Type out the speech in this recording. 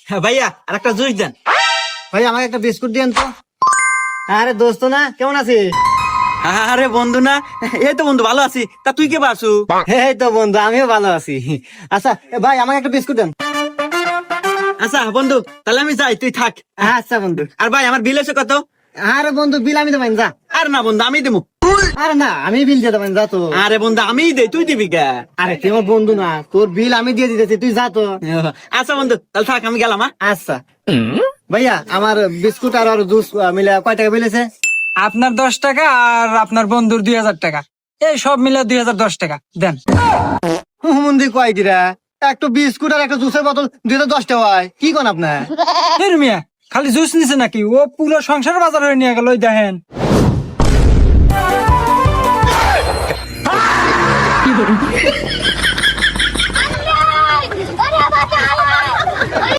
ভাইয়া আর একটা জুস দেন। ভাই আমাকে একটা বিস্কুট দিয়েন তো। আরে দোস্ত না, কেমন আছিস? আরে বন্ধু না, এই তো বন্ধু ভালো আছি। তা তুই কে বাসু? এই তো বন্ধু, আমিও ভালো আছি। আচ্ছা ভাই আমাকে একটা বিস্কুট দেন। আচ্ছা বন্ধু, তাহলে আমি যাই, তুই থাক। আচ্ছা বন্ধু। আর ভাই আমার বিল এসে কত? আরে বন্ধু, বিল আমি দেবেন, যা। আর না বন্ধু, আমি দেবো। আরে না, আমি বিল দিয়ে দেবেন, যা তো। আরে বন্ধু আমিই দেই, তুই দিবি কে? আরে তুই আমার বন্ধু না, তোর বিল আমি দিয়ে দিতেছি, তুই যা তো। আচ্ছা বন্ধু, তাহলে থাক, আমি গেলাম। আচ্ছা ভাইয়া, আমার বিস্কুট আর জুস মিলে কয় টাকা বিলেছে? আপনার 10 টাকা আর আপনার বন্ধুর 2000 টাকা, এই সব মিলে 2010 টাকা দেন। হুমন্দি কয় কিরা, একটু বিস্কুট আর একটা জুসের বোতল 2010 হয়, কি কোন আপনার? এর মিয়া খালি জুস নিছে নাকি? ও পুরো সংসার বাজার হয়ে নিয়ে গেল, ওই দেখেন।